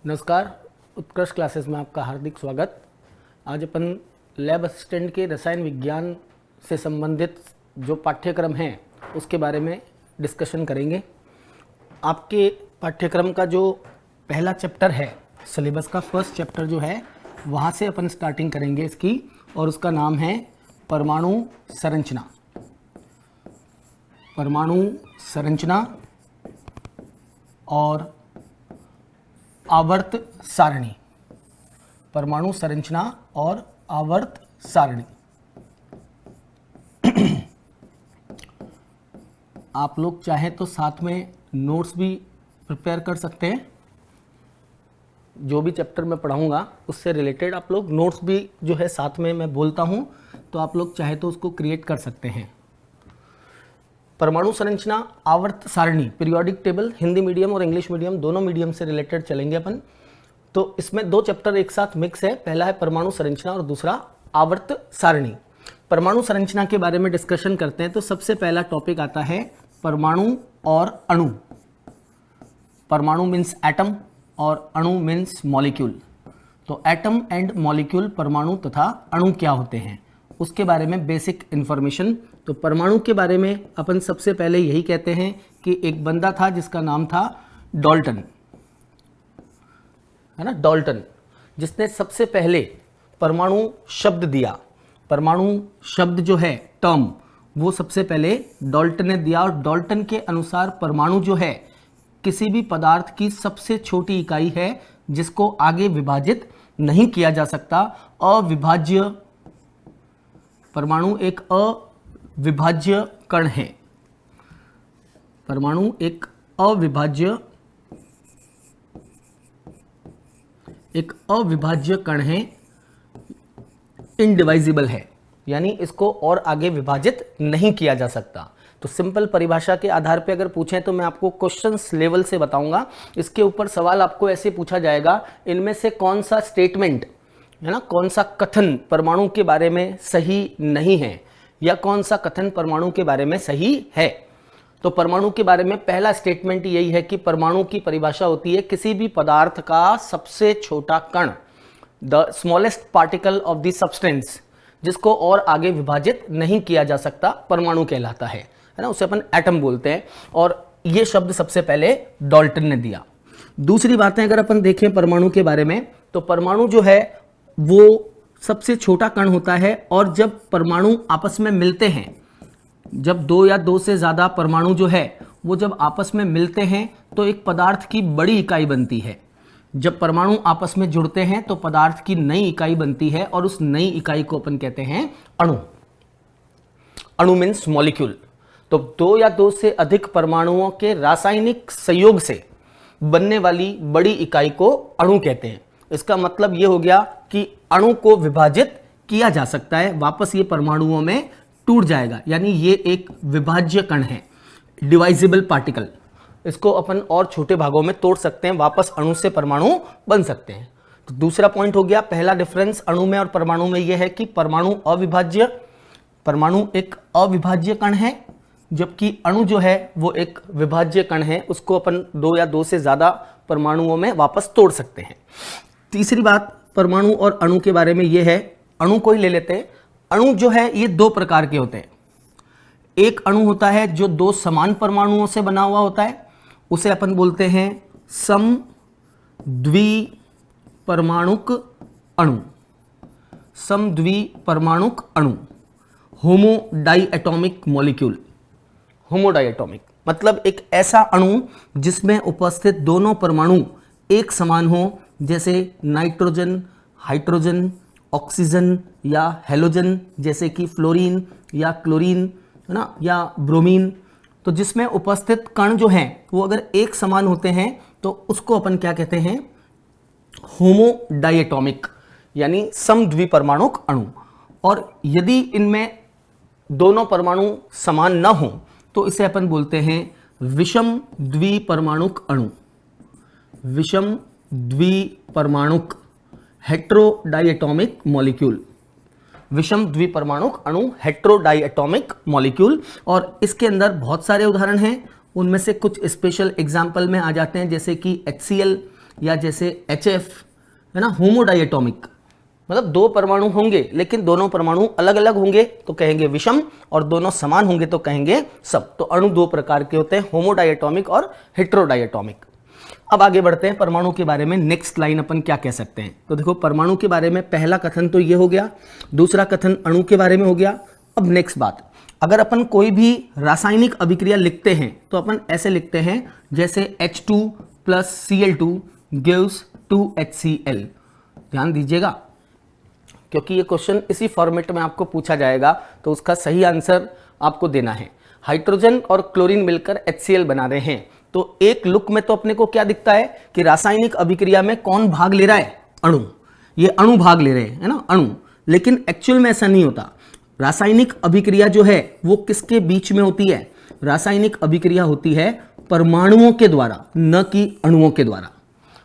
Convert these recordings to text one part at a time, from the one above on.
नमस्कार, उत्कृष्ट क्लासेस में आपका हार्दिक स्वागत। आज अपन लैब असिस्टेंट के रसायन विज्ञान से संबंधित जो पाठ्यक्रम हैं उसके बारे में डिस्कशन करेंगे। आपके पाठ्यक्रम का जो पहला चैप्टर है, सिलेबस का फर्स्ट चैप्टर जो है, वहाँ से अपन स्टार्टिंग करेंगे इसकी, और उसका नाम है परमाणु संरचना। परमाणु संरचना और आवर्त सारणी। परमाणु संरचना और आवर्त सारणी। आप लोग चाहें तो साथ में नोट्स भी प्रिपेयर कर सकते हैं। जो भी चैप्टर मैं पढ़ाऊंगा उससे रिलेटेड आप लोग नोट्स भी जो है साथ में मैं बोलता हूं, तो आप लोग चाहे तो उसको क्रिएट कर सकते हैं। परमाणु संरचना आवर्त सारणी, पीरियोडिक टेबल, हिंदी मीडियम और इंग्लिश मीडियम दोनों मीडियम से रिलेटेड चलेंगे अपन। तो इसमें दो चैप्टर एक साथ मिक्स है, पहला है परमाणु संरचना और दूसरा आवर्त सारणी। परमाणु संरचना के बारे में डिस्कशन करते हैं तो सबसे पहला टॉपिक आता है परमाणु और अणु। परमाणु मीन्स एटम और अणु मीन्स मॉलिक्यूल। तो एटम एंड मॉलिक्यूल, परमाणु तथा अणु क्या होते हैं उसके बारे में बेसिक इंफॉर्मेशन। तो परमाणु के बारे में अपन सबसे पहले यही कहते हैं कि एक बंदा था जिसका नाम था डाल्टन, है ना, डाल्टन, जिसने सबसे पहले परमाणु शब्द दिया। परमाणु शब्द जो है, टर्म, वो सबसे पहले डाल्टन ने दिया। और डाल्टन के अनुसार परमाणु जो है किसी भी पदार्थ की सबसे छोटी इकाई है जिसको आगे विभाजित नहीं किया जा सकता। अविभाज्य परमाणु एक अविभाज्य कण है। परमाणु एक अविभाज्य कण है, इनडिवाइजिबल है, यानी इसको और आगे विभाजित नहीं किया जा सकता। तो सिंपल परिभाषा के आधार पे अगर पूछें तो मैं आपको क्वेश्चंस लेवल से बताऊंगा। इसके ऊपर सवाल आपको ऐसे पूछा जाएगा, इनमें से कौन सा स्टेटमेंट है ना, कौन सा कथन परमाणु के बारे में सही नहीं है या कौन सा कथन परमाणु के बारे में सही है। तो परमाणु के बारे में पहला स्टेटमेंट यही है कि परमाणु की परिभाषा होती है किसी भी पदार्थ का सबसे छोटा कण, the smallest particle of the substance, जिसको और आगे विभाजित नहीं किया जा सकता, परमाणु कहलाता है ना, उसे अपन एटम बोलते हैं। और ये शब्द सबसे पहले डाल्टन ने दिया। दूसरी बातें अगर अपन देखें परमाणु के बारे में, तो परमाणु जो है वो सबसे छोटा कण होता है। और जब परमाणु आपस में मिलते हैं, जब दो या दो से ज़्यादा परमाणु जो है वो जब आपस में मिलते हैं तो एक पदार्थ की बड़ी इकाई बनती है। जब परमाणु आपस में जुड़ते हैं तो पदार्थ की नई इकाई बनती है और उस नई इकाई को अपन कहते हैं अणु। अणु मीन्स मॉलिक्यूल। तो दो या दो से अधिक परमाणुओं के रासायनिक संयोग से बनने वाली बड़ी इकाई को अणु कहते हैं। इसका मतलब यह हो गया कि अणु को विभाजित किया जा सकता है, वापस ये परमाणुओं में टूट जाएगा, यानी ये एक विभाज्य कण है, डिवाइजिबल पार्टिकल। इसको अपन और छोटे भागों में तोड़ सकते हैं, वापस अणु से परमाणु बन सकते हैं। तो दूसरा पॉइंट हो गया। पहला डिफरेंस अणु में और परमाणु में यह है कि परमाणु एक अविभाज्य कण है, जबकि अणु जो है वो एक विभाज्य कण है, उसको अपन दो या दो से ज्यादा परमाणुओं में वापस तोड़ सकते हैं। तीसरी बात परमाणु और अणु के बारे में यह है, अणु को ही ले लेते हैं। अणु जो है ये दो प्रकार के होते हैं। एक अणु होता है जो दो समान परमाणुओं से बना हुआ होता है, उसे अपन बोलते हैं समद्विपरमाणुक अणु। समद्विपरमाणुक अणु, होमोडाइएटॉमिक मॉलिक्यूल। होमोडाइएटॉमिक मतलब एक ऐसा अणु जिसमें उपस्थित दोनों परमाणु एक समान हो, जैसे नाइट्रोजन, हाइड्रोजन, ऑक्सीजन या हेलोजन, जैसे कि फ्लोरीन या क्लोरीन, है ना, या ब्रोमीन। तो जिसमें उपस्थित कण जो हैं वो अगर एक समान होते हैं तो उसको अपन क्या कहते हैं, होमोडाइएटॉमिक, यानी समद्विपरमाणुक अणु। और यदि इनमें दोनों परमाणु समान न हो तो इसे अपन बोलते हैं विषम द्विपरमाणुक अणु। विषम द्विपरमाणुक, हेट्रोडाइएटॉमिक मॉलिक्यूल। विषम द्विपरमाणुक अणु, हेट्रोडाइएटॉमिक मॉलिक्यूल। और इसके अंदर बहुत सारे उदाहरण हैं, उनमें से कुछ स्पेशल एग्जाम्पल में आ जाते हैं, जैसे कि HCl, या जैसे HF है ना, होमोडाइएटॉमिक, मतलब दो परमाणु होंगे लेकिन दोनों परमाणु अलग अलग होंगे तो कहेंगे विषम, और दोनों समान होंगे तो कहेंगे सम। तो अणु दो प्रकार के होते हैं, होमोडाइएटॉमिक और हेटेरोडाइएटॉमिक। अब आगे बढ़ते हैं परमाणु के बारे में। नेक्स्ट लाइन अपन क्या कह सकते हैं, तो देखो परमाणु के बारे में पहला कथन तो ये हो गया, दूसरा कथन अणु के बारे में हो गया। अब नेक्स्ट बात, अगर अपन कोई भी रासायनिक अभिक्रिया लिखते हैं तो अपन ऐसे लिखते हैं जैसे H2 + Cl2 gives 2HCl। ध्यान दीजिएगा क्योंकि ये क्वेश्चन इसी फॉर्मेट में आपको पूछा जाएगा, तो उसका सही आंसर आपको देना है। हाइड्रोजन और क्लोरीन मिलकर HCl बना रहे हैं, तो एक लुक में तो अपने को क्या दिखता है कि रासायनिक अभिक्रिया में कौन भाग ले रहा है, अणु। ये अणु भाग ले रहे हैं, है ना, अणु। लेकिन एक्चुअल में ऐसा नहीं होता। रासायनिक अभिक्रिया जो है वो किसके बीच में होती है? रासायनिक अभिक्रिया होती है परमाणुओं के द्वारा, न कि अणुओं के द्वारा।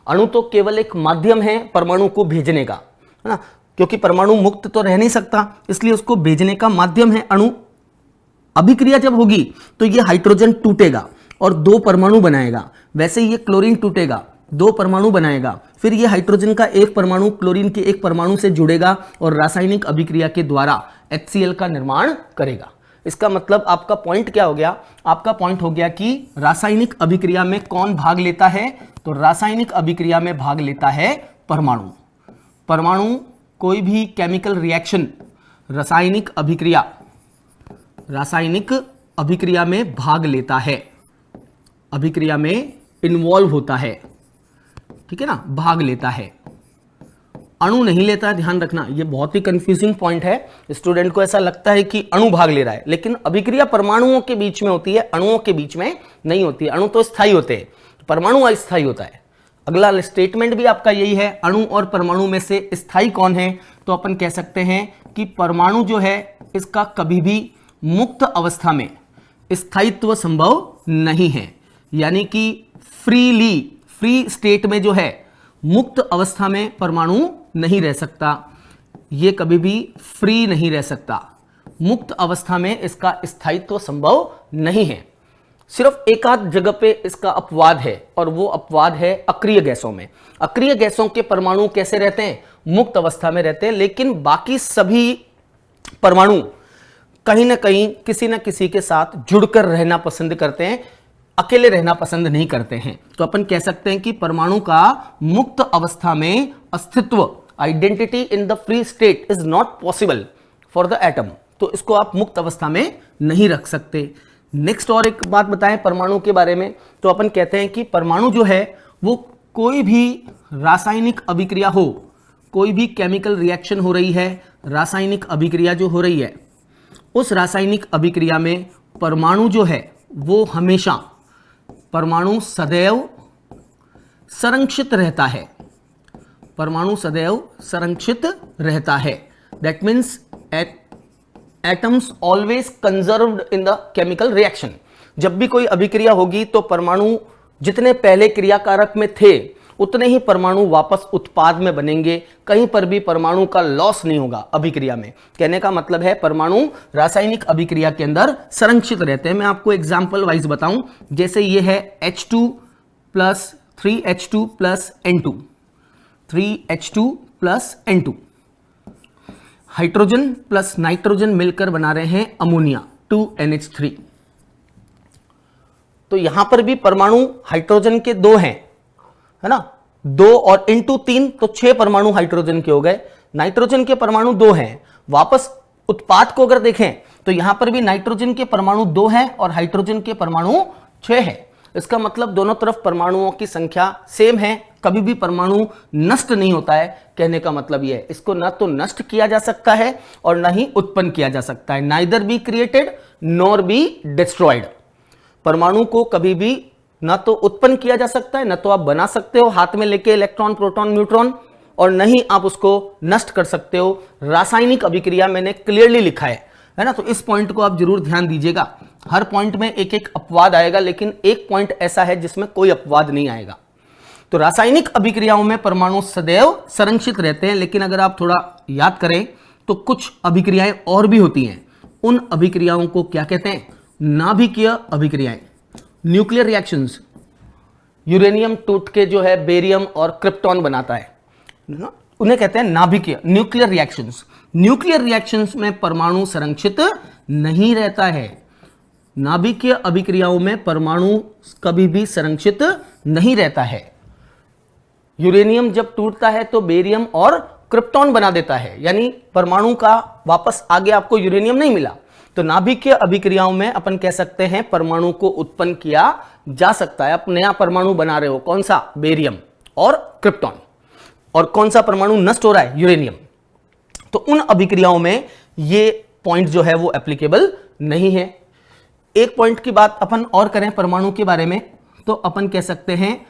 अणु तो केवल एक माध्यम है परमाणु को भेजने का, है ना, क्योंकि परमाणु मुक्त तो रह नहीं सकता, इसलिए उसको भेजने का माध्यम है अणु। अभिक्रिया जब होगी तो ये हाइड्रोजन टूटेगा और दो परमाणु बनाएगा, वैसे ये क्लोरीन टूटेगा, दो परमाणु बनाएगा, फिर ये हाइड्रोजन का एक परमाणु क्लोरीन के एक परमाणु से जुड़ेगा और रासायनिक अभिक्रिया के द्वारा HCl का निर्माण करेगा। इसका मतलब आपका पॉइंट क्या हो गया? आपका पॉइंट हो गया कि रासायनिक अभिक्रिया में कौन भाग लेता है? तो रासायनिक अभिक्रिया में भाग लेता है परमाणु। परमाणु कोई भी केमिकल रिएक्शन, रासायनिक अभिक्रिया में भाग लेता है, अभिक्रिया में इन्वॉल्व होता है, ठीक है ना, भाग लेता है। अणु नहीं लेता, ध्यान रखना, ये बहुत ही कंफ्यूजिंग पॉइंट है। स्टूडेंट को ऐसा लगता है कि अणु भाग ले रहा है, लेकिन अभिक्रिया परमाणुओं के बीच में होती है, अणुओं के बीच में नहीं होती है। अणु तो स्थायी होते हैं, परमाणु अस्थायी होता है। अगला स्टेटमेंट भी आपका यही है, अणु और परमाणु में से स्थायी कौन है? तो अपन कह सकते हैं कि परमाणु जो है इसका कभी भी मुक्त अवस्था में स्थायित्व संभव नहीं है, यानी कि फ्री स्टेट में जो है, मुक्त अवस्था में परमाणु नहीं रह सकता, ये कभी भी फ्री नहीं रह सकता, मुक्त अवस्था में इसका स्थायित्व संभव नहीं है। सिर्फ एक आध जगह पे इसका अपवाद है, और वो अपवाद है अक्रिय गैसों में। अक्रिय गैसों के परमाणु कैसे रहते हैं? मुक्त अवस्था में रहते हैं, लेकिन बाकी सभी परमाणु कहीं ना कहीं किसी न किसी के साथ जुड़कर रहना पसंद करते हैं, अकेले रहना पसंद नहीं करते हैं। तो अपन कह सकते हैं कि परमाणु का मुक्त अवस्था में अस्तित्व, identity in the free state is not possible for the atom. तो इसको आप मुक्त अवस्था में नहीं रख सकते। नेक्स्ट और एक बात बताएं परमाणु के बारे में, तो अपन कहते हैं कि परमाणु जो है वो कोई भी रासायनिक अभिक्रिया हो, कोई भी केमिकल रिएक्शन हो रही है, रासायनिक अभिक्रिया जो हो रही है, उस रासायनिक अभिक्रिया में परमाणु जो है वो हमेशा, परमाणु सदैव संरक्षित रहता है, परमाणु सदैव संरक्षित रहता है। That means atoms always conserved in the chemical reaction. जब भी कोई अभिक्रिया होगी तो परमाणु जितने पहले क्रियाकारक में थे उतने ही परमाणु वापस उत्पाद में बनेंगे, कहीं पर भी परमाणु का लॉस नहीं होगा अभिक्रिया में। कहने का मतलब है परमाणु रासायनिक अभिक्रिया के अंदर संरक्षित रहते हैं। मैं आपको एग्जांपल वाइज बताऊं, जैसे ये है H2 + 3H2 + N2, 3H2 + N2, hydrogen plus nitrogen मिलकर बना रहे हैं अमोनिया 2NH3। तो यहां पर भी परमाणु हाइड्रोजन के दो हैं, है ना, 2 और इंटू 3 तो 6 परमाणु हाइड्रोजन के हो गए। नाइट्रोजन के परमाणु 2 हैं। वापस उत्पाद को अगर देखें तो यहां पर भी नाइट्रोजन के परमाणु 2 हैं और हाइड्रोजन के परमाणु 6 हैं। इसका मतलब दोनों तरफ परमाणुओं की संख्या सेम है, कभी भी परमाणु नष्ट नहीं होता है। कहने का मतलब यह है इसको न तो नष्ट किया जा सकता है और न ही उत्पन्न किया जा सकता है, neither be created nor be destroyed. परमाणु को कभी भी न तो उत्पन्न किया जा सकता है, न तो आप बना सकते हो हाथ में लेके इलेक्ट्रॉन प्रोटॉन न्यूट्रॉन, और न ही आप उसको नष्ट कर सकते हो। रासायनिक अभिक्रिया मैंने क्लियरली लिखा है ना, तो इस पॉइंट को आप जरूर ध्यान दीजिएगा। हर पॉइंट में एक एक अपवाद आएगा, लेकिन एक पॉइंट ऐसा है जिसमें कोई अपवाद नहीं आएगा। तो रासायनिक अभिक्रियाओं में परमाणु सदैव संरक्षित रहते हैं, लेकिन अगर आप थोड़ा याद करें तो कुछ अभिक्रियाएं और भी होती हैं। उन अभिक्रियाओं को क्या कहते हैं? नाभिकीय अभिक्रियाएं, न्यूक्लियर रिएक्शंस। यूरेनियम टूट के जो है बेरियम और क्रिप्टॉन बनाता है ना, उन्हें कहते हैं नाभिकीय न्यूक्लियर रिएक्शंस। न्यूक्लियर रिएक्शंस में परमाणु संरक्षित नहीं रहता है। नाभिकीय अभिक्रियाओं में परमाणु कभी भी संरक्षित नहीं रहता है। यूरेनियम जब टूटता है तो बेरियम और क्रिप्टॉन बना देता है, यानी परमाणु का वापस आगे आपको यूरेनियम नहीं मिला। तो नाभिकीय अभिक्रियाओं में अपन कह सकते हैं परमाणु को उत्पन्न किया जा सकता है। आप नया परमाणु बना रहे हो, कौन सा? बेरियम और क्रिप्टॉन। और कौन सा परमाणु नष्ट हो रहा है? यूरेनियम। तो उन अभिक्रियाओं में ये पॉइंट जो है वो एप्लीकेबल नहीं है। एक पॉइंट की बात अपन और करें परमाणु के बारे में, तो अपन कह सकते हैं,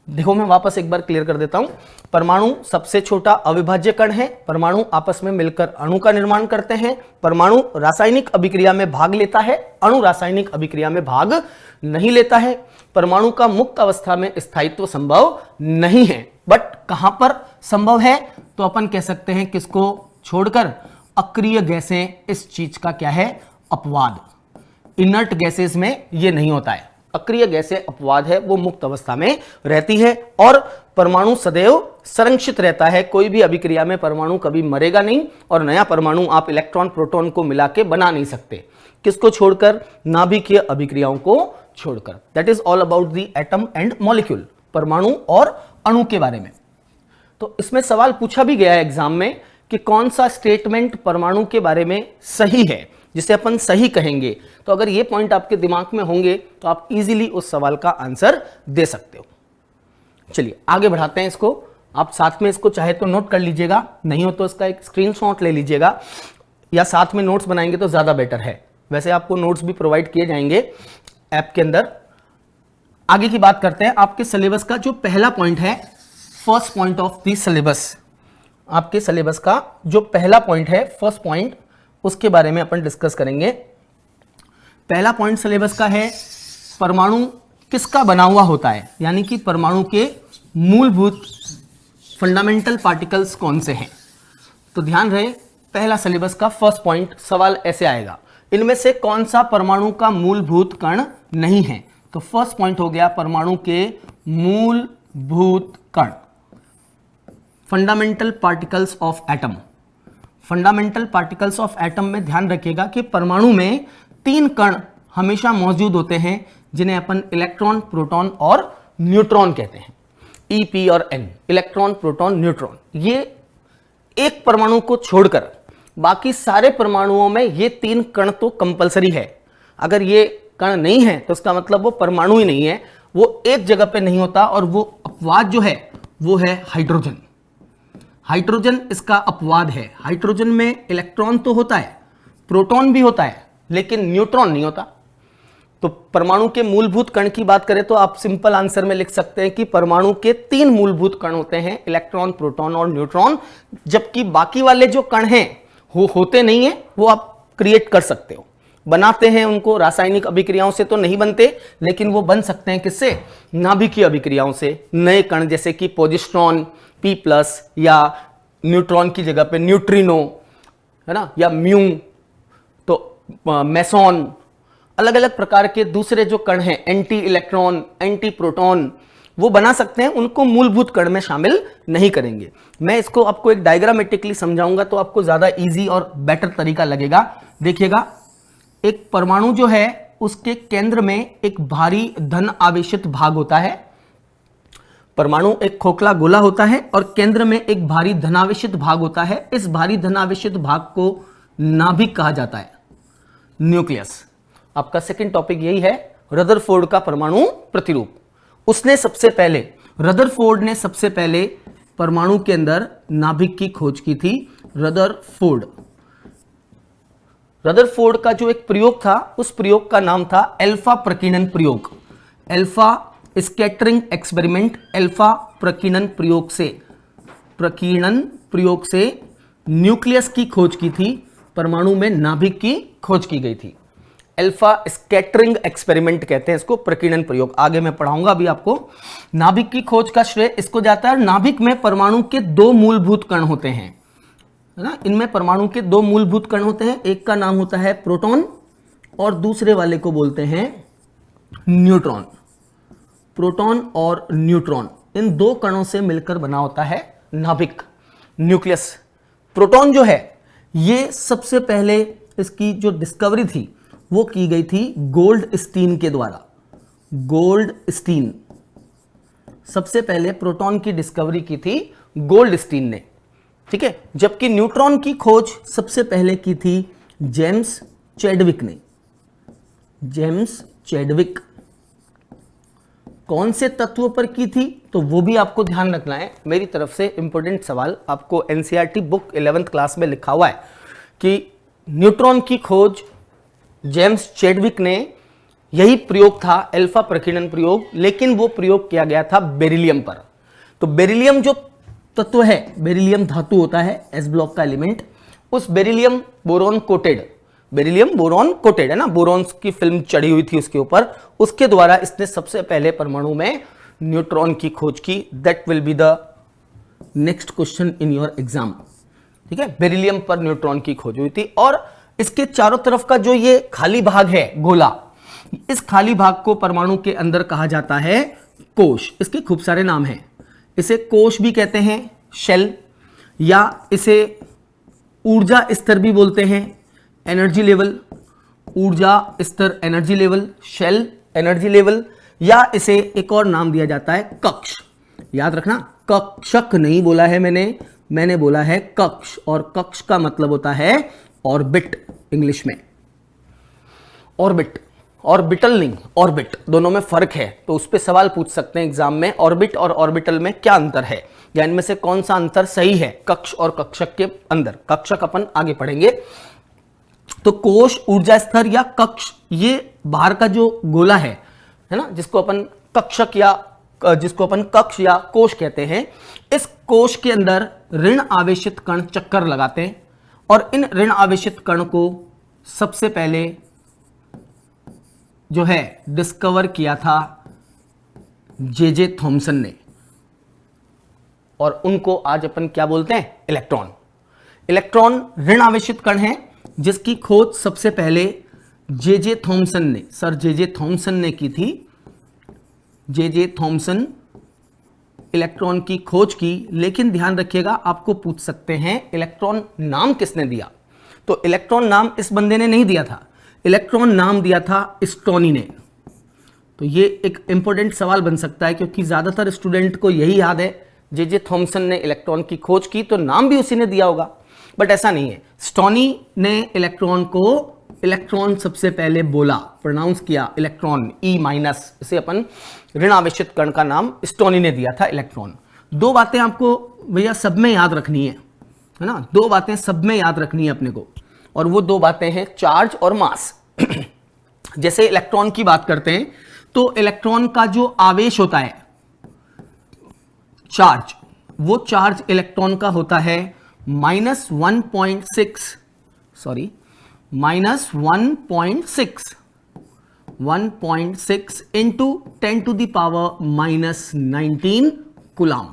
देखो मैं वापस एक बार क्लियर कर देता हूं। परमाणु सबसे छोटा अविभाज्य कण है। परमाणु आपस में मिलकर अणु का निर्माण करते हैं। परमाणु रासायनिक अभिक्रिया में भाग लेता है, अणु रासायनिक अभिक्रिया में भाग नहीं लेता है। परमाणु का मुक्त अवस्था में स्थायित्व संभव नहीं है। बट कहां पर संभव है? तो अपन कह सकते हैं किसको छोड़कर? अक्रिय गैसें इस चीज का क्या है? अपवाद। इनर्ट गैसेस में ये नहीं होता है। अक्रिय गैसें अपवाद है, वो मुक्त अवस्था में रहती है। और परमाणु सदैव संरक्षित रहता है। कोई भी अभिक्रिया में परमाणु कभी मरेगा नहीं और नया परमाणु आप इलेक्ट्रॉन प्रोटॉन को मिला के बना नहीं सकते। किसको छोड़कर? नाभिकीय अभिक्रियाओं को छोड़कर। That is all about the atom and molecule, परमाणु और अणु के बारे में। तो इसमें सवाल पूछा भी गया है एग्जाम में कि कौन सा स्टेटमेंट परमाणु के बारे में सही है, जिसे अपन सही कहेंगे। तो अगर ये पॉइंट आपके दिमाग में होंगे तो आप इजीली उस सवाल का आंसर दे सकते हो। चलिए आगे बढ़ाते हैं इसको। आप साथ में इसको चाहे तो नोट कर लीजिएगा, नहीं हो तो इसका एक स्क्रीनशॉट ले लीजिएगा, या साथ में नोट्स बनाएंगे तो ज्यादा बेटर है। वैसे आपको नोट्स भी प्रोवाइड किए जाएंगे ऐप के अंदर। आगे की बात करते हैं। आपके सिलेबस का जो पहला पॉइंट है, first point of the syllabus, आपके सिलेबस का जो पहला पॉइंट है, फर्स्ट पॉइंट, उसके बारे में अपन डिस्कस करेंगे। पहला पॉइंट सिलेबस का है, परमाणु किसका बना हुआ होता है, यानी कि परमाणु के मूलभूत फंडामेंटल पार्टिकल्स कौन से हैं। तो ध्यान रहे, पहला सिलेबस का फर्स्ट पॉइंट सवाल ऐसे आएगा, इनमें से कौन सा परमाणु का मूलभूत कण नहीं है। तो फर्स्ट पॉइंट हो गया परमाणु के मूलभूत कण, fundamental particles of atom. Fundamental particles of atom में ध्यान रखिएगा कि परमाणु में 3 कण हमेशा मौजूद होते हैं, जिन्हें अपन इलेक्ट्रॉन, प्रोटॉन और न्यूट्रॉन कहते हैं। ई, पी और एन, इलेक्ट्रॉन, प्रोटॉन, न्यूट्रॉन। ये एक परमाणु को छोड़कर बाकी सारे परमाणुओं में ये 3 कण तो कंपलसरी है। अगर ये कण नहीं है तो इसका मतलब वो परमाणु ही नहीं है, वो एक जगह पे नहीं होता। और वो अपवाद जो है वो है हाइड्रोजन। हाइड्रोजन इसका अपवाद है। हाइड्रोजन में इलेक्ट्रॉन तो होता है, प्रोटॉन भी होता है, लेकिन न्यूट्रॉन नहीं होता। तो परमाणु के मूलभूत कण की बात करें तो आप सिंपल आंसर में लिख सकते हैं कि परमाणु के 3 मूलभूत कण होते हैं, इलेक्ट्रॉन, प्रोटॉन और न्यूट्रॉन। जबकि बाकी वाले जो कण हैं वो होते नहीं है, वो आप क्रिएट कर सकते हो, बनाते हैं उनको। रासायनिक अभिक्रियाओं से तो नहीं बनते, लेकिन वो बन सकते हैं किससे? नाभिकीय अभिक्रियाओं से। नए कण जैसे कि पोजिट्रॉन, P+, या न्यूट्रॉन की जगह पे न्यूट्रिनो, है ना, या म्यू, तो मेसॉन, अलग अलग प्रकार के दूसरे जो कण हैं, एंटी इलेक्ट्रॉन, एंटी प्रोटॉन, वो बना सकते हैं। उनको मूलभूत कण में शामिल नहीं करेंगे। मैं इसको आपको एक डायग्रामेटिकली समझाऊंगा तो आपको ज्यादा इजी और बेटर तरीका लगेगा। देखिएगा, एक परमाणु जो है उसके केंद्र में एक भारी धन आवेशित भाग होता है। परमाणु एक खोखला गोला होता है और केंद्र में एक भारी धनावेशित भाग होता है। इस भारी धनावेशित भाग को नाभिक कहा जाता है, न्यूक्लियस। आपका सेकंड टॉपिक यही है, रदरफोर्ड का परमाणु प्रतिरूप। उसने सबसे पहले, रदरफोर्ड ने सबसे पहले परमाणु के अंदर नाभिक की खोज की थी। रदरफोर्ड का जो एक प्रयोग था, उस प्रयोग का नाम था अल्फा प्रकीर्णन प्रयोग, अल्फा स्कैटरिंग एक्सपेरिमेंट। अल्फा प्रकीर्णन प्रयोग से न्यूक्लियस की खोज की थी, परमाणु में नाभिक की खोज की गई थी। अल्फा स्कैटरिंग एक्सपेरिमेंट कहते हैं इसको, प्रकीर्णन प्रयोग। आगे मैं पढ़ाऊंगा अभी आपको। नाभिक की खोज का श्रेय इसको जाता है। नाभिक में परमाणु के 2 मूलभूत कण होते हैं, है ना। इनमें परमाणु के 2 मूलभूत कण होते हैं, एक का नाम होता है प्रोटॉन और दूसरे वाले को बोलते हैं न्यूट्रॉन। प्रोटॉन और न्यूट्रॉन, इन दो कणों से मिलकर बना होता है नाभिक, न्यूक्लियस। प्रोटॉन जो है ये सबसे पहले इसकी जो डिस्कवरी थी वो की गई थी गोल्डस्टीन के द्वारा। गोल्डस्टीन, सबसे पहले प्रोटॉन की डिस्कवरी की थी गोल्डस्टीन ने, ठीक है। जबकि न्यूट्रॉन की खोज सबसे पहले की थी जेम्स चैडविक ने। जेम्स चैडविक कौन से तत्व पर की थी, तो वो भी आपको ध्यान रखना है। मेरी तरफ से इंपॉर्टेंट सवाल आपको एनसीईआरटी बुक 11th क्लास में लिखा हुआ है कि न्यूट्रॉन की खोज जेम्स चैडविक ने, यही प्रयोग था अल्फा प्रकीर्णन प्रयोग, लेकिन वो प्रयोग किया गया था बेरिलियम पर। तो बेरिलियम जो तत्व है, बेरिलियम धातु होता है एस ब्लॉक का एलिमेंट, उस beryllium boron coated, beryllium boron coated है ना, बोरॉन्स की फिल्म चढ़ी हुई थी उसके ऊपर, उसके द्वारा इसने सबसे पहले परमाणु में न्यूट्रॉन की खोज की। That will be the next question in your exam, ठीक है। बेरिलियम पर न्यूट्रॉन की खोज हुई थी। और इसके चारों तरफ का जो ये खाली भाग है गोला, इस खाली भाग को परमाणु के अंदर कहा जाता है कोश। इसके खूब सारे नाम हैं, इसे कोश भी कहते हैं, शेल, या इसे ऊर्जा स्तर भी बोलते हैं, एनर्जी लेवल, ऊर्जा स्तर energy level, shell energy level, या इसे एक और नाम दिया जाता है कक्ष। याद रखना, कक्षक नहीं बोला है मैंने बोला है कक्ष, और कक्ष का मतलब होता है ऑर्बिट इंग्लिश में। ऑर्बिट, ऑर्बिटल नहीं, ऑर्बिट, दोनों में फर्क है, तो उस पर सवाल पूछ सकते हैं एग्जाम में, ऑर्बिट और ऑर्बिटल में क्या अंतर है, या इनमें से कौन सा अंतर सही है कक्ष और कक्षक के अंदर। कक्षक अपन आगे पढ़ेंगे। तो कोश, ऊर्जा स्तर या कक्ष, ये बाहर का जो गोला है ना, जिसको अपन कक्षक या जिसको अपन कक्ष या कोश कहते हैं, इस कोश के अंदर ऋण आवेशित कण चक्कर लगाते हैं, और इन ऋण आवेशित कण को सबसे पहले जो है डिस्कवर किया था जे थॉमसन ने, और उनको आज अपन क्या बोलते हैं, इलेक्ट्रॉन। इलेक्ट्रॉन ऋण आवेशित कण है जिसकी खोज सबसे पहले जे थॉमसन ने, सर जे थॉमसन ने की थी। जे थॉमसन इलेक्ट्रॉन की खोज की, लेकिन ध्यान रखिएगा आपको पूछ सकते हैं इलेक्ट्रॉन नाम किसने दिया। तो इलेक्ट्रॉन नाम इस बंदे ने नहीं दिया था, इलेक्ट्रॉन नाम दिया था स्टोनी ने। तो ये एक इंपॉर्टेंट सवाल बन सकता है, क्योंकि ज्यादातर स्टूडेंट को यही याद है जे थॉमसन ने इलेक्ट्रॉन की खोज की, तो नाम भी उसी ने दिया होगा, बट ऐसा नहीं है। स्टोनी ने इलेक्ट्रॉन को, इलेक्ट्रॉन सबसे पहले बोला, प्रोनाउंस किया इलेक्ट्रॉन, ई माइनस, इसे अपन ऋण आवेशित कण का नाम स्टोनी ने दिया था इलेक्ट्रॉन। दो बातें आपको भैया सब में याद रखनी है ना, दो बातें सब में याद रखनी है अपने को, और वो दो बातें हैं चार्ज और मास। जैसे इलेक्ट्रॉन की बात करते हैं तो इलेक्ट्रॉन का जो आवेश होता है चार्ज, वो चार्ज इलेक्ट्रॉन का होता है -1.6 इंटू 10⁻⁻19 कूलम।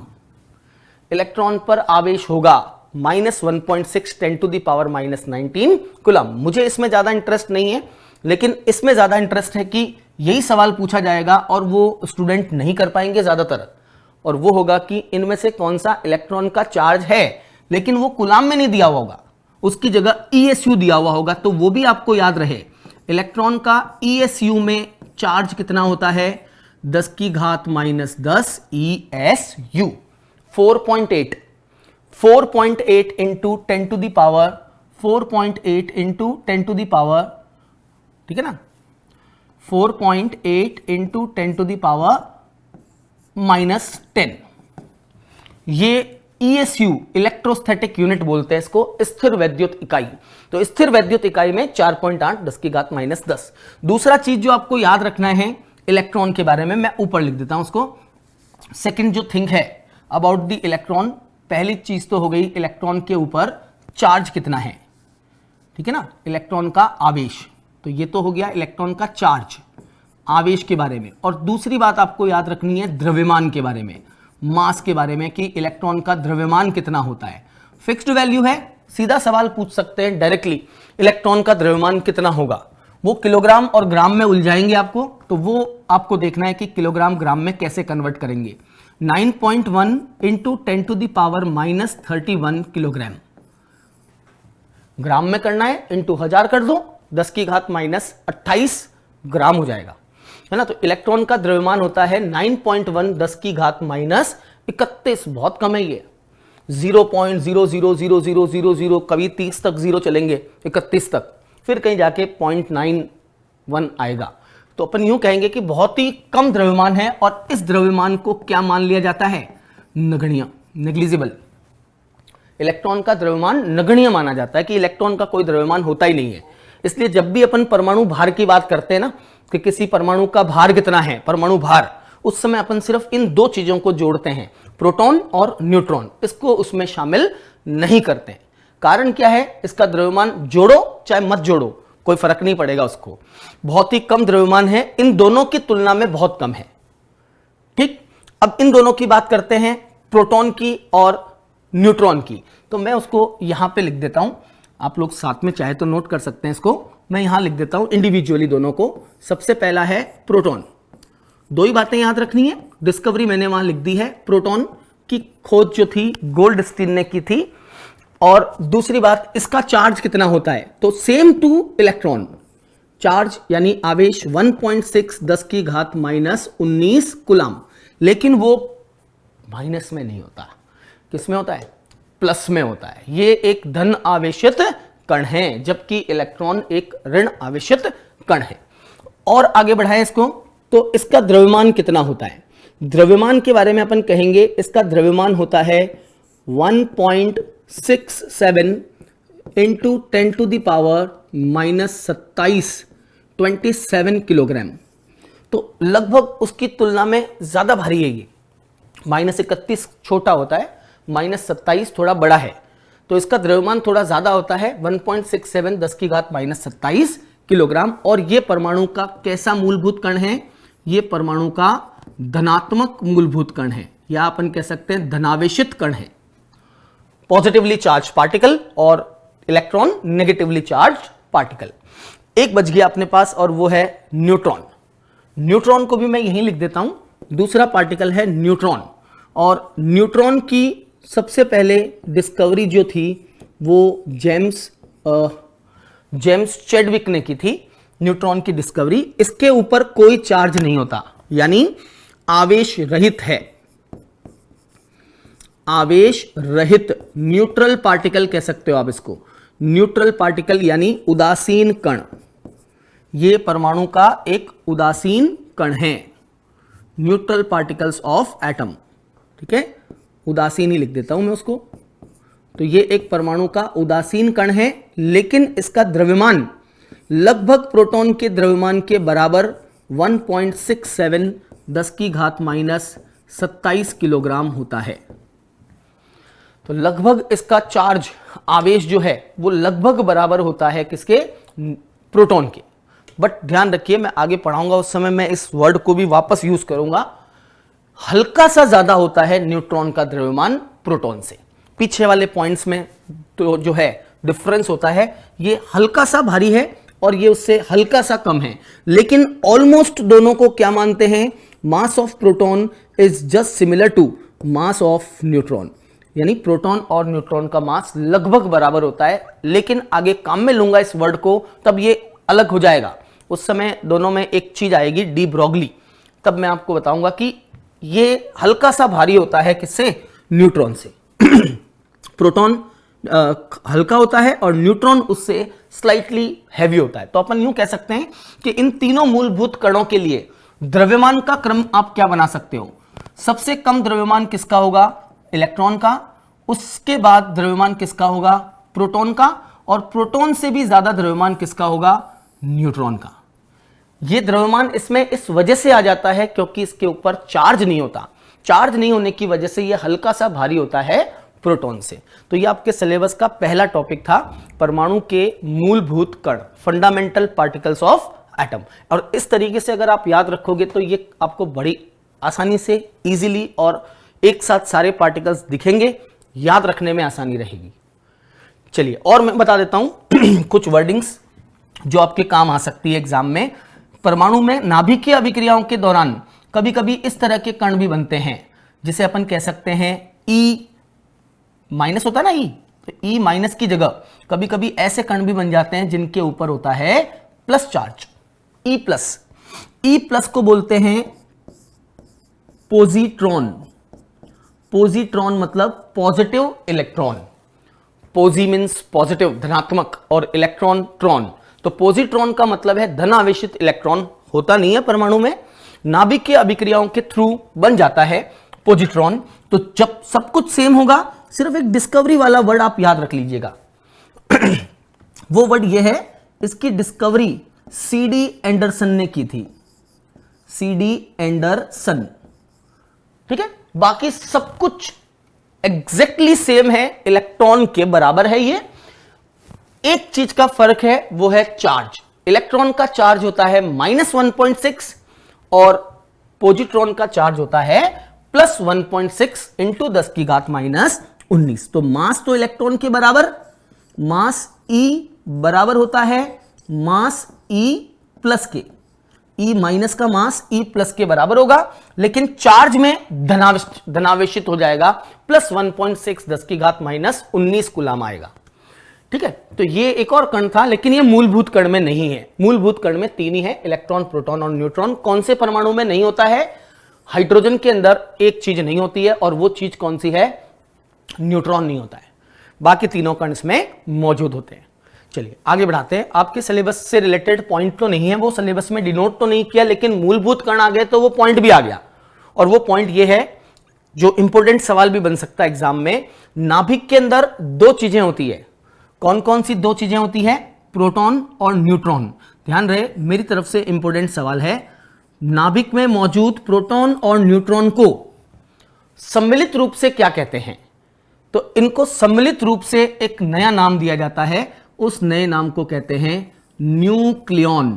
इलेक्ट्रॉन पर आवेश होगा -1.6 10⁻⁻19 कूलम। मुझे इसमें ज्यादा इंटरेस्ट नहीं है, लेकिन इसमें ज्यादा इंटरेस्ट है कि यही सवाल पूछा जाएगा और वो स्टूडेंट नहीं कर पाएंगे ज्यादातर, और वो होगा कि इनमें से कौन सा इलेक्ट्रॉन का चार्ज है, लेकिन वो कूलम में नहीं दिया हुआ होगा, उसकी जगह ESU दिया हुआ होगा। तो वो भी आपको याद रहे, इलेक्ट्रॉन का ESU में चार्ज कितना होता है, 10⁻⁻10 ESU, 4.8 इंटू 4.8 इंटू 10⁻, ठीक है ना, 4.8 इंटू 10⁻⁻10। ये ESU इलेक्ट्रोस्टैटिक यूनिट बोलते हैं इसको, स्थिर वैद्युत इकाई। तो स्थिर वैद्युत इकाई में 4.8 10⁻⁻10। दूसरा चीज जो आपको याद रखना है इलेक्ट्रॉन के बारे में, मैं ऊपर लिख देता हूं उसको। सेकंड जो थिंग है अबाउट द इलेक्ट्रॉन, पहली चीज तो हो गई इलेक्ट्रॉन के ऊपर चार्ज कितना है, ठीक है ना, इलेक्ट्रॉन का आवेश। तो ये तो हो गया इलेक्ट्रॉन का चार्ज, आवेश के बारे में। और दूसरी बात आपको याद रखनी है द्रव्यमान के बारे में, मास के बारे में, कि इलेक्ट्रॉन का द्रव्यमान कितना होता है। फिक्स्ड वैल्यू है, सीधा सवाल पूछ सकते हैं डायरेक्टली, इलेक्ट्रॉन का द्रव्यमान कितना होगा, वो किलोग्राम और ग्राम में उलझाएंगे आपको, तो वो आपको देखना है कि किलोग्राम ग्राम में कैसे कन्वर्ट करेंगे। 9.1 into 10 to the power minus 31 kilogram, gram में करना है, इंटू 1000 कर दो, 10 की घात माइनस 28 ग्राम हो जाएगा, है ना। तो इलेक्ट्रॉन का द्रव्यमान होता है 9.1 10 की घात माइनस 31, बहुत कम है ये, 0.000000, कभी 30 तक जीरो चलेंगे, 31 तक, फिर कहीं जाके 0.91 आएगा। तो अपन यूं कहेंगे कि बहुत ही कम द्रव्यमान है, और इस द्रव्यमान को क्या मान लिया जाता है? नगण्य, नेग्लिजिबल। इलेक्ट्रॉन का द्रव्यमान नगण्य माना जाता है कि इलेक्ट्रॉन का कोई द्रव्यमान होता ही नहीं है। इसलिए जब भी अपन परमाणु भार की बात करते हैं ना, कि किसी परमाणु का भार कितना है, परमाणु भार, उस समय अपन सिर्फ इन दो चीजों को जोड़ते हैं, प्रोटॉन और न्यूट्रॉन, इसको उसमें शामिल नहीं करते हैं। कारण क्या है? इसका द्रव्यमान जोड़ो चाहे मत जोड़ो, कोई फर्क नहीं पड़ेगा उसको, बहुत ही कम द्रव्यमान है, इन दोनों की तुलना में बहुत कम है। ठीक, अब इन दोनों की बात करते हैं, प्रोटॉन की और न्यूट्रॉन की। तो मैं उसको यहां पे लिख देता हूं, आप लोग साथ में चाहे तो नोट कर सकते हैं इसको, मैं यहां लिख देता हूं इंडिविजुअली दोनों को। सबसे पहला है प्रोटॉन, दो ही बातें याद रखनी है, डिस्कवरी मैंने वहां लिख दी है, प्रोटॉन की खोज जो थी गोल्डस्टीन ने की थी, और दूसरी बात इसका चार्ज कितना होता है, तो सेम टू इलेक्ट्रॉन, चार्ज यानी आवेश 1.6 10 की घात माइनस 19 कूलम, लेकिन वो माइनस में नहीं होता, किस में होता है? प्लस में होता है। ये एक धन आवेशित कण है, जबकि इलेक्ट्रॉन एक ऋण आवेशित कण है। और आगे बढ़ाएं इसको, तो इसका द्रव्यमान कितना होता है? द्रव्यमान के बारे में अपन कहेंगे, इसका द्रव्यमान होता है 1.67 into 10 to the power minus 27 kilogram. तो लगभग उसकी तुलना में ज्यादा भारी है ये, माइनस 31 छोटा होता है, माइनस 27 थोड़ा बड़ा है, तो इसका द्रव्यमान थोड़ा ज्यादा होता है, 1.67 10 की घात माइनस 27 किलोग्राम। और ये परमाणु का कैसा मूलभूत कण है? ये परमाणु का धनात्मक मूलभूत कण है, या अपन कह सकते हैं धनावेशित कण है, पॉजिटिवली चार्ज पार्टिकल, और इलेक्ट्रॉन नेगेटिवली चार्ज पार्टिकल। एक बच गया अपने पास, और वो है न्यूट्रॉन। न्यूट्रॉन को भी मैं यहीं लिख देता हूं, दूसरा पार्टिकल है न्यूट्रॉन। और न्यूट्रॉन की सबसे पहले डिस्कवरी जो थी वो जेम्स चैडविक ने की थी, न्यूट्रॉन की डिस्कवरी। इसके ऊपर कोई चार्ज नहीं होता, यानी आवेश रहित है, आवेश रहित, न्यूट्रल पार्टिकल कह सकते हो आप इसको, न्यूट्रल पार्टिकल यानी उदासीन कण। ये परमाणु का एक उदासीन कण है, न्यूट्रल पार्टिकल्स ऑफ एटम, ठीक है, उदासीन ही लिख देता हूं मैं उसको। तो ये एक परमाणु का उदासीन कण है, लेकिन इसका द्रव्यमान लगभग प्रोटॉन के द्रव्यमान के बराबर 1.67 10 की घात माइनस 27 किलोग्राम होता है। तो लगभग इसका चार्ज, आवेश जो है वो लगभग बराबर होता है किसके? प्रोटॉन के। बट ध्यान रखिए, मैं आगे पढ़ाऊंगा उस समय मैं इस वर्ड को भी वापस यूज करूंगा, हल्का सा ज्यादा होता है न्यूट्रॉन का द्रव्यमान प्रोटॉन से। पीछे वाले पॉइंट्स में तो जो है डिफरेंस होता है, ये हल्का सा भारी है और ये उससे हल्का सा कम है, लेकिन ऑलमोस्ट दोनों को क्या मानते हैं? Mass of proton is just similar to mass of neutron, यानी प्रोटॉन और न्यूट्रॉन का मास लगभग बराबर होता है। लेकिन आगे काम में लूंगा इस वर्ड को, तब ये अलग हो जाएगा, उस समय दोनों में एक चीज आएगी, डी ब्रोगली, तब मैं आपको बताऊंगा कि ये हल्का सा भारी होता है किससे? न्यूट्रॉन से। प्रोटॉन हल्का होता है और न्यूट्रॉन उससे स्लाइटली हैवी होता है। तो अपन यूं कह सकते हैं कि इन तीनों मूलभूत कणों के लिए द्रव्यमान का क्रम आप क्या बना सकते हो? सबसे कम द्रव्यमान किसका होगा? इलेक्ट्रॉन का। उसके बाद द्रव्यमान किसका होगा? प्रोटॉन का। और प्रोटॉन से भी ज्यादा द्रव्यमान किसका होगा? न्यूट्रॉन का। यह द्रव्यमान इसमें इस वजह से आ जाता है क्योंकि इसके ऊपर चार्ज नहीं होता। चार्ज नहीं होने की वजह से यह हल्का सा भारी होता है प्रोटॉन से। तो यह आपके सिलेबस का पहला टॉपिक था, परमाणु के मूलभूत कण, फंडामेंटल पार्टिकल्स ऑफ एटम। और इस तरीके से अगर आप याद रखोगे तो ये आपको बड़ी आसानी से इजीली और एक साथ सारे पार्टिकल्स दिखेंगे, याद रखने में आसानी रहेगी। चलिए और मैं बता देता हूं कुछ वर्डिंग्स जो आपके काम आ सकती है एग्जाम में। परमाणु में नाभिकीय अभिक्रियाओं के दौरान कभी कभी इस तरह के कण भी बनते हैं, जिसे अपन कह सकते हैं ई माइनस होता है ना, ई, तो ई माइनस की जगह कभी कभी ऐसे कण भी बन जाते हैं जिनके ऊपर होता है plus charge, E plus. E plus को बोलते हैं पोजिट्रॉन। पोजिट्रॉन मतलब पॉजिटिव इलेक्ट्रॉन। पोजी मीन्स पॉजिटिव, धनात्मक, और इलेक्ट्रॉन ट्रॉन, तो पोजिट्रॉन का मतलब है धनावेशित इलेक्ट्रॉन। होता नहीं है परमाणु में, नाभिकीय अभिक्रियाओं के थ्रू बन जाता है पोजिट्रॉन। तो जब सब कुछ सेम होगा, सिर्फ एक डिस्कवरी वाला वर्ड आप याद रख लीजिएगा। वो वर्ड ये है, इसकी डिस्कवरी सीडी एंडरसन ने की थी, सीडी एंडरसन। ठीक है, बाकी सब कुछ एग्जैक्टली सेम है, इलेक्ट्रॉन के बराबर है। ये एक चीज का फर्क है, वो है चार्ज। इलेक्ट्रॉन का चार्ज होता है -1.6 और पोजिट्रॉन का चार्ज होता है +1.6 इंटू 10 की घात -19। तो मास तो इलेक्ट्रॉन के बराबर, मास E बराबर होता है मास E प्लस के। E माइनस का मास E प्लस के बराबर होगा, लेकिन चार्ज में धनावेशित हो जाएगा, +1.6 10 की घात -19 कूलम आएगा। ठीक है, तो ये एक और कण था, लेकिन ये मूलभूत कण में नहीं है। मूलभूत कण में 3 ही है, इलेक्ट्रॉन, प्रोटॉन और न्यूट्रॉन। कौन से परमाणु में नहीं होता है? हाइड्रोजन के अंदर एक चीज नहीं होती है, और वो चीज कौन सी है? न्यूट्रॉन नहीं होता है। बाकी तीनों कण इसमें मौजूद होते हैं। चलिए आगे बढ़ाते हैं। आपके सिलेबस से रिलेटेड पॉइंट तो नहीं है, वो सिलेबस में डिनोट तो नहीं किया, लेकिन मूलभूत कण आ गए तो वो पॉइंट भी आ गया। और वो पॉइंट ये है, जो इंपॉर्टेंट सवाल भी बन सकता है एग्जाम में। नाभिक के अंदर 2 चीजें होती है। कौन कौन सी 2 चीजें होती है? प्रोटॉन और न्यूट्रॉन। ध्यान रहे, मेरी तरफ से इंपॉर्टेंट सवाल है। नाभिक में मौजूद प्रोटॉन और न्यूट्रॉन को सम्मिलित रूप से क्या कहते हैं? तो इनको सम्मिलित रूप से एक नया नाम दिया जाता है, उस नए नाम को कहते हैं न्यूक्लियॉन।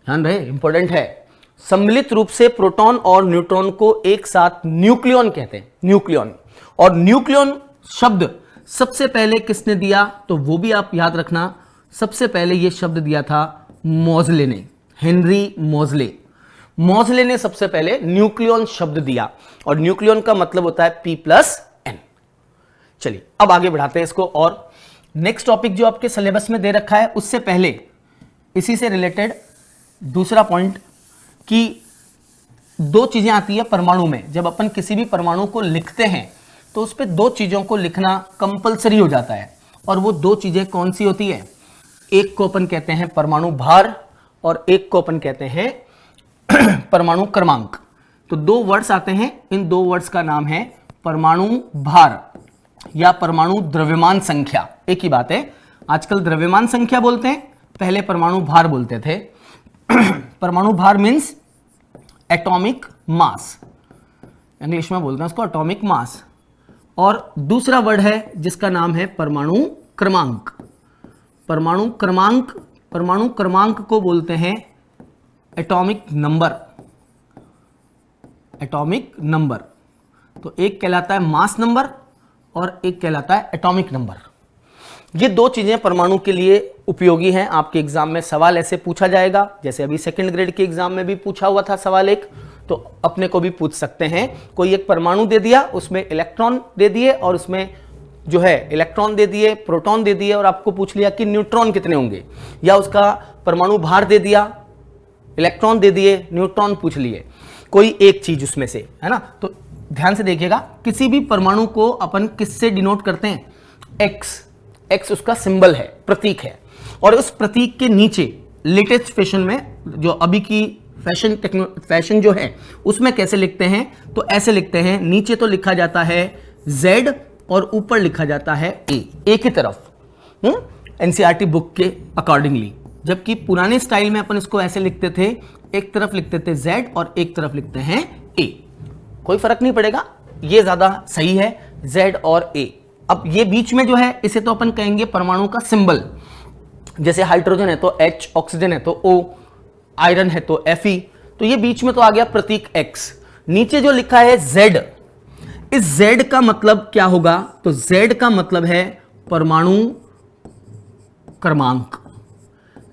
ध्यान रहे, इंपॉर्टेंट है। सम्मिलित रूप से प्रोटॉन और न्यूट्रॉन को एक साथ न्यूक्लियॉन कहते हैं, न्यूक्लियॉन। और न्यूक्लियॉन शब्द सबसे पहले किसने दिया? तो वो भी आप याद रखना। सबसे पहले ये शब्द दिया था मोज़ले ने, हेनरी मोज़ले। मोज़ले ने सबसे पहले न्यूक्लियॉन शब्द दिया, और न्यूक्लियॉन का मतलब होता है P+N। चलिए अब आगे बढ़ाते हैं इसको। और नेक्स्ट टॉपिक जो आपके सिलेबस में दे रखा है, उससे पहले इसी से रिलेटेड दूसरा पॉइंट, कि 2 चीजें आती है परमाणु में। जब अपन किसी भी परमाणु को लिखते हैं तो उस पर 2 चीजों को लिखना कंपलसरी हो जाता है, और वो 2 चीजें कौन सी होती है? एक को अपन कहते हैं परमाणु भार, और एक को अपन कहते हैं परमाणु क्रमांक। तो 2 वर्ड्स आते हैं, इन 2 वर्ड्स का नाम है परमाणु भार या परमाणु द्रव्यमान संख्या। एक ही बात है, आजकल द्रव्यमान संख्या बोलते हैं, पहले परमाणु भार बोलते थे। परमाणु भार मीन्स एटॉमिक मास, इंग्लिश में बोलते हैं उसको एटॉमिक मास। और दूसरा वर्ड है जिसका नाम है परमाणु क्रमांक। परमाणु क्रमांक, परमाणु क्रमांक को बोलते हैं एटॉमिक नंबर, एटॉमिक नंबर। तो एक कहलाता है मास नंबर और एक कहलाता है एटॉमिक नंबर। ये 2 चीजें परमाणु के लिए उपयोगी हैं। आपके एग्जाम में सवाल ऐसे पूछा जाएगा, जैसे अभी 2nd ग्रेड के एग्जाम में भी पूछा हुआ था सवाल एक, तो अपने को भी पूछ सकते हैं। कोई एक परमाणु दे दिया, उसमें इलेक्ट्रॉन दे दिए, और उसमें जो है इलेक्ट्रॉन दे दिए, प्रोटॉन दे दिए, और आपको पूछ लिया कि न्यूट्रॉन कितने होंगे, या उसका परमाणु भार दे दिया, इलेक्ट्रॉन दे दिए, न्यूट्रॉन पूछ लिए, कोई एक चीज उसमें से, है ना। तो ध्यान से देखिएगा, किसी भी परमाणु को अपन किससे डिनोट करते हैं? एक्स। एक्स उसका सिंबल है, प्रतीक है। और उस प्रतीक के नीचे लेटेस्ट फैशन में, जो अभी की फैशन जो है, उसमें कैसे लिखते हैं? तो ऐसे लिखते हैं, नीचे तो लिखा जाता है Z और ऊपर लिखा जाता है A, एक ही तरफ, NCERT बुक के अकॉर्डिंगली। जबकि पुराने स्टाइल में अपन इसको ऐसे लिखते थे, एक तरफ लिखते थे Z और एक तरफ लिखते हैं A। कोई फर्क नहीं पड़ेगा, ये ज्यादा सही है, Z और A। अब ये बीच में जो है, इसे तो अपन कहेंगे परमाणु का सिंबल। जैसे हाइड्रोजन है तो H, ऑक्सीजन है तो O, आयरन है तो Fe। तो ये बीच में तो आ गया प्रतीक X। नीचे जो लिखा है Z, इस Z का मतलब क्या होगा? तो Z का मतलब है परमाणु क्रमांक।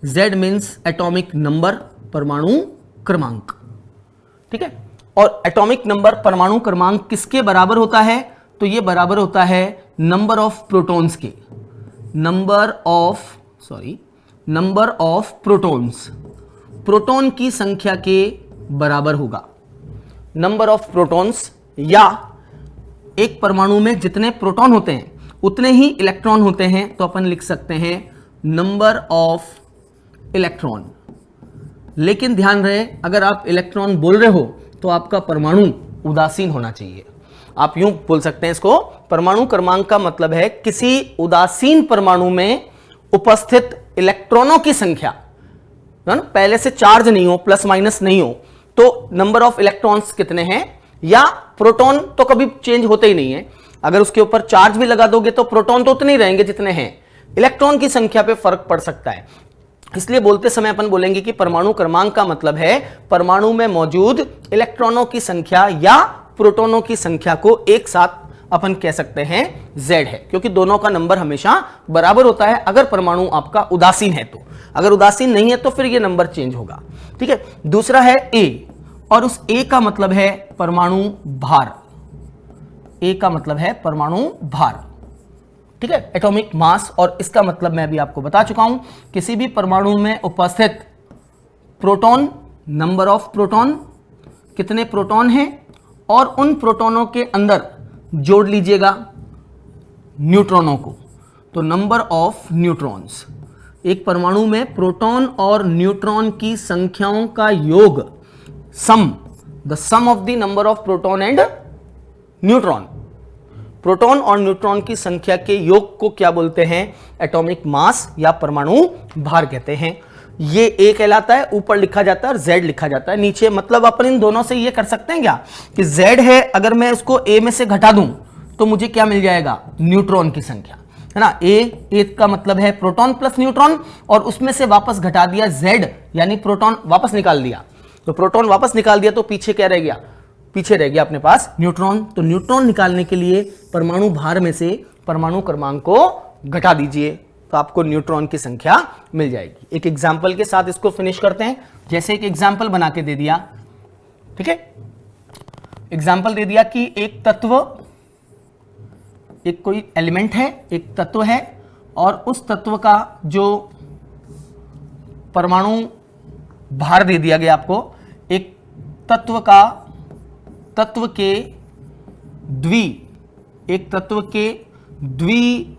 Z मीन्स एटॉमिक नंबर, परमाणु क्रमांक, ठीक है। और एटॉमिक नंबर परमाणु क्रमांक किसके बराबर होता है? तो ये बराबर होता है नंबर ऑफ प्रोटॉन्स के, नंबर ऑफ प्रोटॉन्स, प्रोटॉन की संख्या के बराबर होगा। नंबर ऑफ प्रोटॉन्स, या एक परमाणु में जितने प्रोटॉन होते हैं उतने ही इलेक्ट्रॉन होते हैं, तो अपन लिख सकते हैं नंबर ऑफ इलेक्ट्रॉन। लेकिन ध्यान रहे, अगर आप इलेक्ट्रॉन बोल रहे हो तो आपका परमाणु उदासीन होना चाहिए। आप यूं बोल सकते हैं इसको, परमाणु क्रमांक का मतलब है किसी उदासीन परमाणु में उपस्थित इलेक्ट्रॉनों की संख्या, है ना, पहले से चार्ज नहीं हो, प्लस माइनस नहीं हो, तो नंबर ऑफ इलेक्ट्रॉन्स कितने हैं, या प्रोटॉन तो कभी चेंज होते ही नहीं है, अगर उसके ऊपर चार्ज भी लगा दोगे तो प्रोटॉन तो उतने ही रहेंगे जितने हैं, इलेक्ट्रॉन की संख्या पे फर्क पड़ सकता है। इसलिए बोलते समय अपन बोलेंगे कि परमाणु क्रमांक का मतलब है परमाणु में मौजूद इलेक्ट्रॉनों की संख्या या प्रोटॉनों की संख्या को एक साथ अपन कह सकते हैं Z है, क्योंकि दोनों का नंबर हमेशा बराबर होता है अगर परमाणु आपका उदासीन है तो। अगर उदासीन नहीं है तो फिर ये नंबर चेंज होगा, ठीक है। दूसरा है A, और उस A का मतलब है परमाणु भार। A का मतलब है परमाणु भार, ठीक है, एटॉमिक मास। और इसका मतलब मैं अभी आपको बता चुका हूं, किसी भी परमाणु में उपस्थित प्रोटॉन, नंबर ऑफ प्रोटॉन, कितने प्रोटॉन हैं, और उन प्रोटॉनों के अंदर जोड़ लीजिएगा न्यूट्रॉनों को, तो नंबर ऑफ न्यूट्रॉन्स। एक परमाणु में प्रोटॉन और न्यूट्रॉन की संख्याओं का योग, the sum of the number of proton and neutron, proton और न्यूट्रॉन की संख्या के योग को क्या बोलते हैं? एटॉमिक मास या परमाणु भार कहते हैं। ये A कहलाता है, ऊपर लिखा जाता है, और Z लिखा जाता है नीचे। मतलब अपन इन दोनों से ये कर सकते हैं क्या कि Z है, अगर मैं इसको A में से घटा दूं तो मुझे क्या मिल जाएगा? न्यूट्रॉन की संख्या, है ना। A का मतलब है प्रोटॉन प्लस न्यूट्रॉन, और उसमें से वापस घटा दिया Z, यानी प्रोटॉन वापस निकाल दिया, तो प्रोटॉन वापस निकाल दिया तो पीछे क्या रह गया? पीछे रह गया अपने पास न्यूट्रॉन। तो न्यूट्रॉन निकालने के लिए परमाणु भार में से परमाणु क्रमांक को घटा दीजिए, तो आपको न्यूट्रॉन की संख्या मिल जाएगी। एक एग्जाम्पल के साथ इसको फिनिश करते हैं। जैसे एक एग्जाम्पल बना के दे दिया, ठीक है, एग्जाम्पल दे दिया कि एक तत्व, एक कोई एलिमेंट है, एक तत्व है, और उस तत्व का जो परमाणु भार दे दिया गया आपको, एक तत्व के द्वि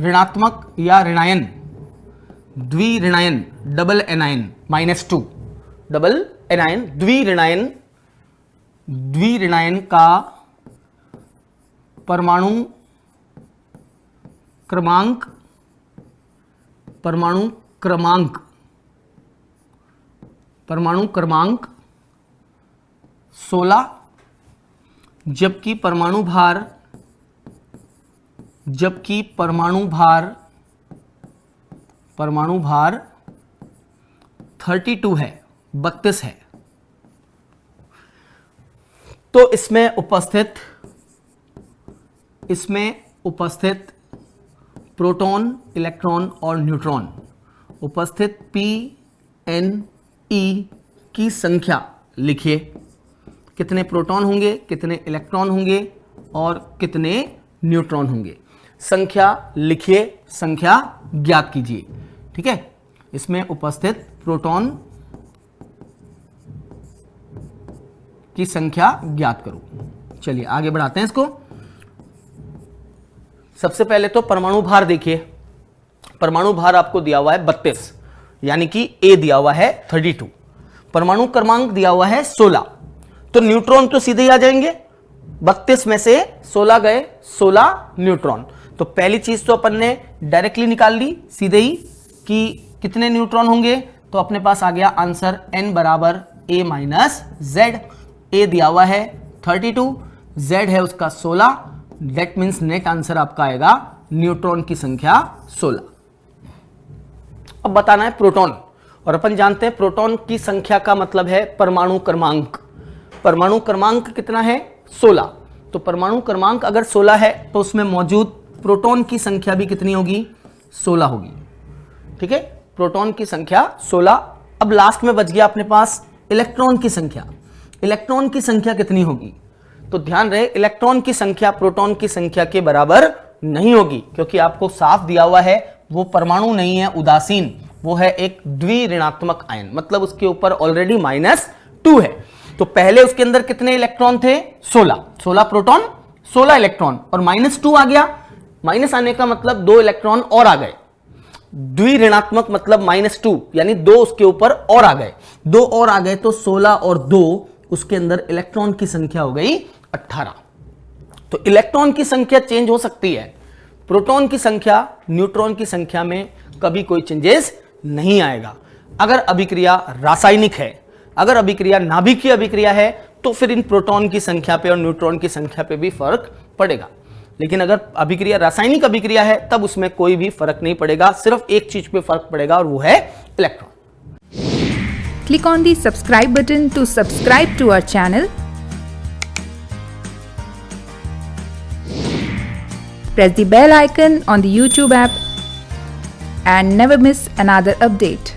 ऋणात्मक या द्विऋणायन डबल एनायन -2 डबल एनायन द्विऋणायन का परमाणु क्रमांक 16, जबकि परमाणु भार 32 है, 32 है। तो इसमें उपस्थित प्रोटॉन, इलेक्ट्रॉन और न्यूट्रॉन, उपस्थित P, N, E की संख्या लिखिए। कितने प्रोटॉन होंगे, कितने इलेक्ट्रॉन होंगे और कितने न्यूट्रॉन होंगे, संख्या लिखिए, संख्या ज्ञात कीजिए, ठीक है। इसमें उपस्थित प्रोटॉन की संख्या ज्ञात करो। चलिए आगे बढ़ाते हैं इसको। सबसे पहले तो परमाणु भार देखिए। परमाणु भार आपको दिया हुआ है 32, यानी कि A दिया हुआ है 32, परमाणु क्रमांक दिया हुआ है 16, तो न्यूट्रॉन तो सीधे ही आ जाएंगे। 32 में से 16 गए, 16 न्यूट्रॉन। तो पहली चीज तो अपन ने डायरेक्टली निकाल ली सीधे ही कि कितने न्यूट्रॉन होंगे, तो अपने पास आ गया आंसर n बराबर A माइनस Z। A दिया हुआ है 32, Z है उसका 16, दैट मीन्स नेट आंसर आपका आएगा न्यूट्रॉन की संख्या 16। अब बताना है प्रोटॉन, और अपन जानते हैं प्रोटॉन की संख्या का मतलब है परमाणु क्रमांक। परमाणु क्रमांक कितना है? 16। तो परमाणु क्रमांक अगर 16 है तो उसमें मौजूद प्रोटॉन की संख्या भी कितनी होगी? 16 होगी, ठीक है। प्रोटॉन की संख्या 16। अब लास्ट में बच गया अपने पास इलेक्ट्रॉन की संख्या। इलेक्ट्रॉन की संख्या कितनी होगी? तो ध्यान रहे, इलेक्ट्रॉन की संख्या प्रोटॉन की संख्या के बराबर नहीं होगी, क्योंकि आपको साफ दिया हुआ है वो परमाणु नहीं है उदासीन, वो है एक द्विऋणात्मक आयन, मतलब उसके ऊपर ऑलरेडी -2 है। तो पहले उसके अंदर कितने इलेक्ट्रॉन थे? 16 प्रोटॉन 16 इलेक्ट्रॉन, और -2 आ गया। माइनस आने का मतलब 2 इलेक्ट्रॉन और आ गए। द्विऋणात्मक मतलब -2, यानी 2 उसके ऊपर और आ गए, 2 और आ गए, तो 16 और 2 उसके अंदर इलेक्ट्रॉन की संख्या हो गई 18। तो इलेक्ट्रॉन की संख्या चेंज हो सकती है, प्रोटॉन की संख्या न्यूट्रॉन की संख्या में कभी कोई चेंजेस नहीं आएगा। अगर अभिक्रिया रासायनिक है, अगर अभिक्रिया नाभिकीय अभिक्रिया है, तो फिर इन प्रोटॉन की संख्या पे और न्यूट्रॉन की संख्या पे भी फर्क पड़ेगा। लेकिन अगर अभिक्रिया रासायनिक अभिक्रिया है तब उसमें कोई भी फर्क नहीं पड़ेगा, सिर्फ एक चीज पे फर्क पड़ेगा और वो है electron. Click on the subscribe button to subscribe to our channel. Press the bell icon on the YouTube app and never miss another update.